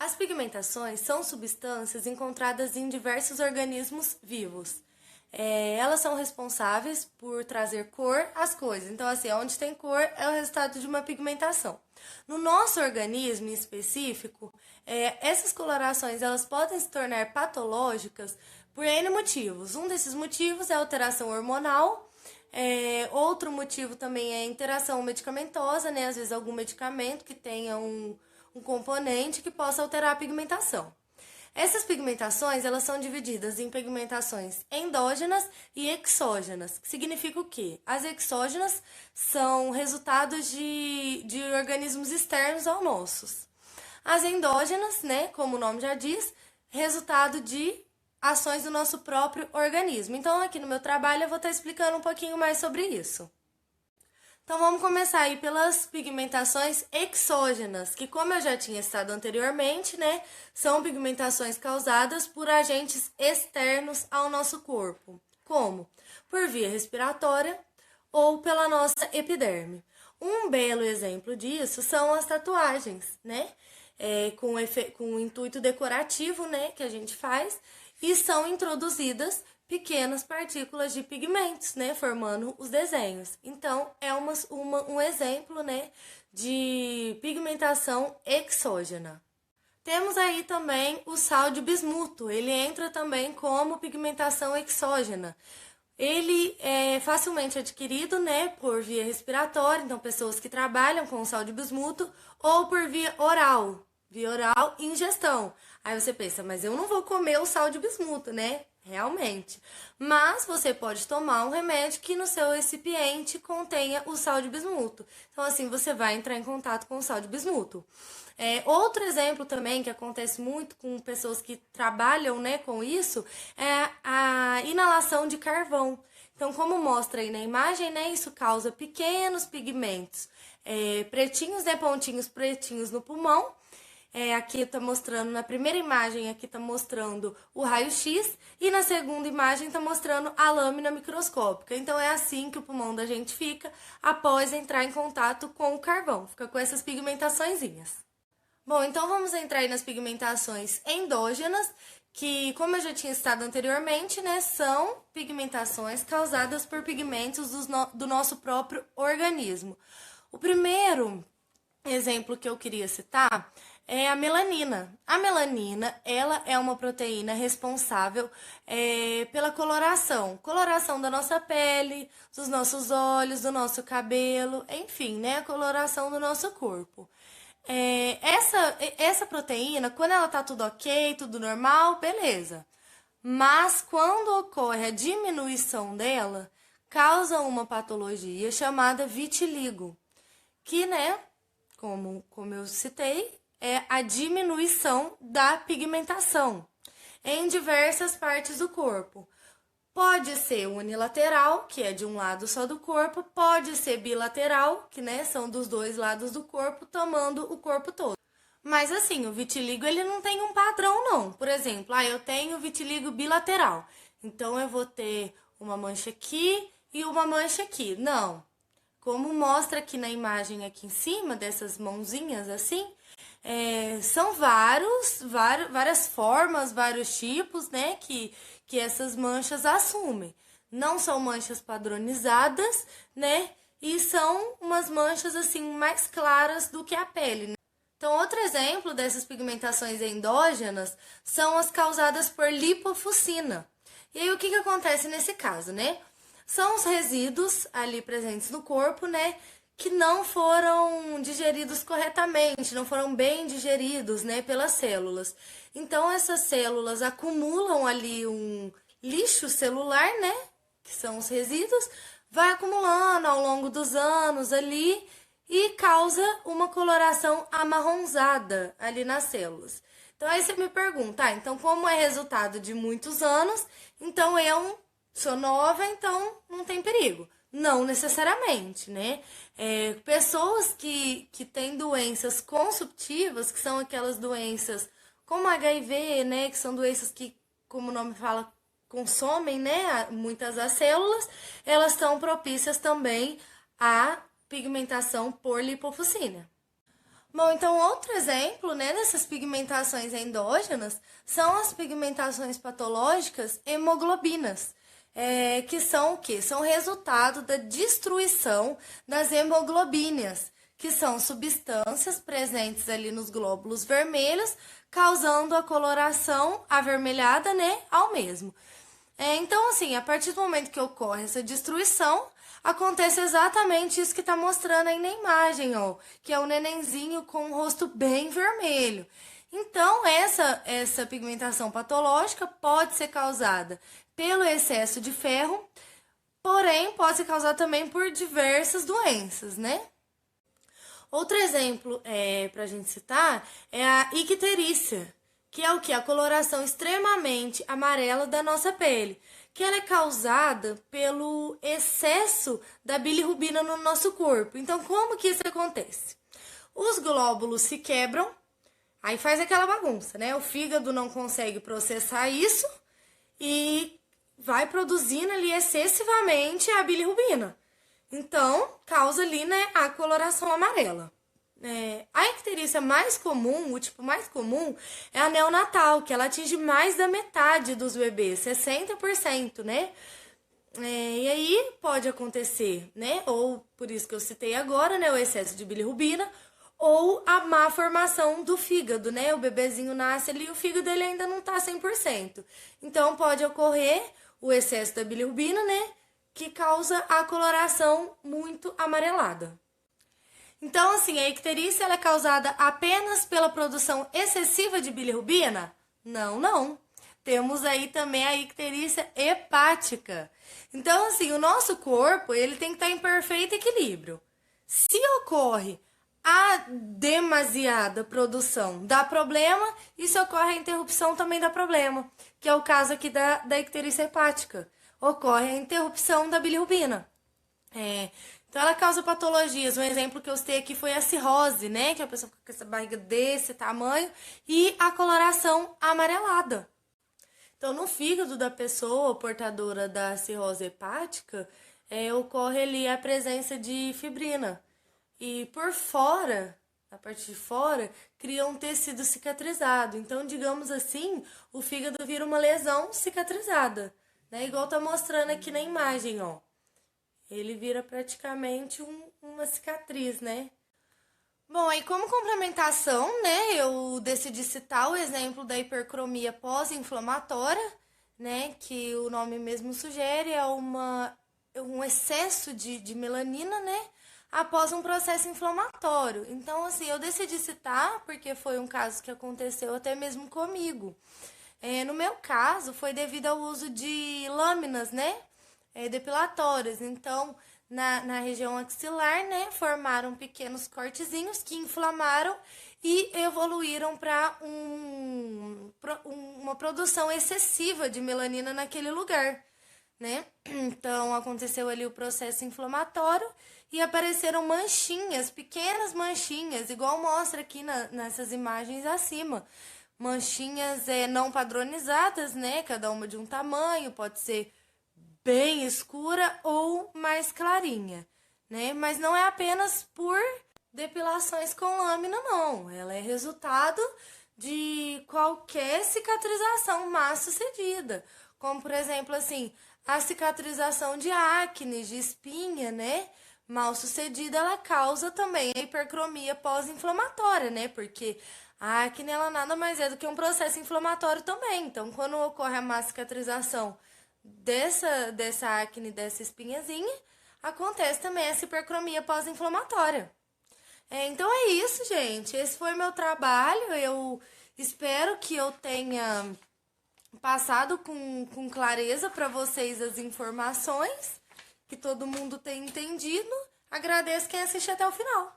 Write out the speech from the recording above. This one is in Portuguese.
As pigmentações são substâncias encontradas em diversos organismos vivos. Elas são responsáveis por trazer cor às coisas. Então, assim, onde tem cor é o resultado de uma pigmentação. No nosso organismo em específico, essas colorações elas podem se tornar patológicas por N motivos. Um desses motivos é a alteração hormonal. Outro motivo também é a interação medicamentosa, né? Às vezes algum medicamento que tenha um componente que possa alterar a pigmentação. Essas pigmentações, elas são divididas em pigmentações endógenas e exógenas, que significa o quê? As exógenas são resultados de organismos externos aos nossos. As endógenas, né, como o nome já diz, resultado de ações do nosso próprio organismo. Então, aqui no meu trabalho, eu vou estar explicando um pouquinho mais sobre isso. Então, vamos começar aí pelas pigmentações exógenas, que como eu já tinha citado anteriormente, né, são pigmentações causadas por agentes externos ao nosso corpo, como por via respiratória ou pela nossa epiderme. Um belo exemplo disso são as tatuagens, né, com o intuito decorativo, né, que a gente faz, e são introduzidas pequenas partículas de pigmentos, né, formando os desenhos. Então, é um exemplo, né, de pigmentação exógena. Temos aí também o sal de bismuto, ele entra também como pigmentação exógena. Ele é facilmente adquirido, né, por via respiratória, então pessoas que trabalham com sal de bismuto, ou por via oral, ingestão. Aí você pensa, mas eu não vou comer o sal de bismuto, né? Realmente. Mas você pode tomar um remédio que no seu recipiente contenha o sal de bismuto. Então, assim, você vai entrar em contato com o sal de bismuto. Outro exemplo também que acontece muito com pessoas que trabalham, né, com isso é a inalação de carvão. Então, como mostra aí na imagem, né, isso causa pequenos pigmentos pretinhos, né, pontinhos pretinhos no pulmão. Aqui está mostrando, na primeira imagem aqui está mostrando o raio-x e na segunda imagem está mostrando a lâmina microscópica. Então é assim que o pulmão da gente fica após entrar em contato com o carvão, fica com essas pigmentaçõezinhas. Bom, então vamos entrar aí nas pigmentações endógenas, que como eu já tinha citado anteriormente, né, são pigmentações causadas por pigmentos do nosso próprio organismo. O primeiro exemplo que eu queria citar é a melanina. A melanina, ela é uma proteína responsável pela coloração da nossa pele, dos nossos olhos, do nosso cabelo, enfim, né, a coloração do nosso corpo. Essa proteína, quando ela tá tudo ok, tudo normal, beleza. Mas quando ocorre a diminuição dela, causa uma patologia chamada vitiligo, que, né, como eu citei, é a diminuição da pigmentação em diversas partes do corpo. Pode ser unilateral, que é de um lado só do corpo, pode ser bilateral, que, né, são dos dois lados do corpo, tomando o corpo todo. Mas assim, o vitiligo ele não tem um padrão não. Por exemplo, eu tenho vitiligo bilateral, então eu vou ter uma mancha aqui e uma mancha aqui. Não. Como mostra aqui na imagem aqui em cima, dessas mãozinhas assim, são várias formas, vários tipos, né, que essas manchas assumem. Não são manchas padronizadas, né, e são umas manchas assim mais claras do que a pele, né? Então, outro exemplo dessas pigmentações endógenas são as causadas por lipofuscina. E aí, o que acontece nesse caso, né? São os resíduos ali presentes no corpo, né, que não foram digeridos corretamente, não foram bem digeridos, né, pelas células. Então, essas células acumulam ali um lixo celular, né, que são os resíduos, vai acumulando ao longo dos anos ali e causa uma coloração amarronzada ali nas células. Então, aí você me pergunta, então como é resultado de muitos anos, então eu sou nova, então não tem perigo. Não necessariamente, né? Pessoas que têm doenças consumptivas, que são aquelas doenças como HIV, né? Que são doenças que, como o nome fala, consomem, né, muitas das células, elas estão propícias também à pigmentação por lipofuscina. Bom, então outro exemplo, né, dessas pigmentações endógenas são as pigmentações patológicas hemoglobinas, que são o quê? São resultado da destruição das hemoglobíneas, que são substâncias presentes ali nos glóbulos vermelhos, causando a coloração avermelhada, né, ao mesmo. Então, assim, a partir do momento que ocorre essa destruição, acontece exatamente isso que está mostrando aí na imagem, ó, que é o nenenzinho com o rosto bem vermelho. Então, essa pigmentação patológica pode ser causada pelo excesso de ferro, porém, pode ser causada também por diversas doenças, né? Outro exemplo para a gente citar é a icterícia, que é o que? A coloração extremamente amarela da nossa pele, que ela é causada pelo excesso da bilirrubina no nosso corpo. Então, como que isso acontece? Os glóbulos se quebram, aí faz aquela bagunça, né? O fígado não consegue processar isso e vai produzindo ali excessivamente a bilirrubina. Então, causa ali, né, a coloração amarela. A icterícia mais comum, o tipo mais comum, é a neonatal, que ela atinge mais da metade dos bebês, 60%, né? E aí pode acontecer, né? Ou, por isso que eu citei agora, né, o excesso de bilirrubina, ou a má formação do fígado, né? O bebezinho nasce ali e o fígado dele ainda não tá 100%. Então, pode ocorrer o excesso da bilirrubina, né? Que causa a coloração muito amarelada. Então, assim, a icterícia ela é causada apenas pela produção excessiva de bilirrubina? Não, não. Temos aí também a icterícia hepática. Então, assim, o nosso corpo ele tem que estar em perfeito equilíbrio. Se ocorre a demasiada produção dá problema, e se ocorre a interrupção também dá problema, que é o caso aqui da icterícia hepática. Ocorre a interrupção da bilirrubina. Então, ela causa patologias. Um exemplo que eu citei aqui foi a cirrose, né? Que a pessoa fica com essa barriga desse tamanho e a coloração amarelada. Então, no fígado da pessoa portadora da cirrose hepática, ocorre ali a presença de fibrina. E por fora, a parte de fora, cria um tecido cicatrizado. Então, digamos assim, o fígado vira uma lesão cicatrizada, né? Igual tá mostrando aqui na imagem, ó. Ele vira praticamente uma cicatriz, né? Bom, aí como complementação, né, eu decidi citar o exemplo da hipercromia pós-inflamatória, né, que o nome mesmo sugere, é um excesso de melanina, né, após um processo inflamatório. Então, assim, eu decidi citar porque foi um caso que aconteceu até mesmo comigo. No meu caso, foi devido ao uso de lâminas, né, depilatórias. Então, na região axilar, né, formaram pequenos cortezinhos que inflamaram e evoluíram para uma produção excessiva de melanina naquele lugar, né? Então, aconteceu ali o processo inflamatório e apareceram manchinhas, pequenas manchinhas, igual mostra aqui nessas imagens acima. Manchinhas não padronizadas, né? Cada uma de um tamanho, pode ser bem escura ou mais clarinha, né? Mas não é apenas por depilações com lâmina, não. Ela é resultado de qualquer cicatrização mal sucedida, como por exemplo assim, a cicatrização de acne, de espinha, né? Mal sucedida, ela causa também a hipercromia pós-inflamatória, né? Porque a acne ela nada mais é do que um processo inflamatório também. Então, quando ocorre a má cicatrização dessa acne, dessa espinhazinha, acontece também essa hipercromia pós-inflamatória. Então é isso, gente. Esse foi meu trabalho. Eu espero que eu tenha passado com clareza para vocês as informações, que todo mundo tenha entendido. Agradeço quem assiste até o final.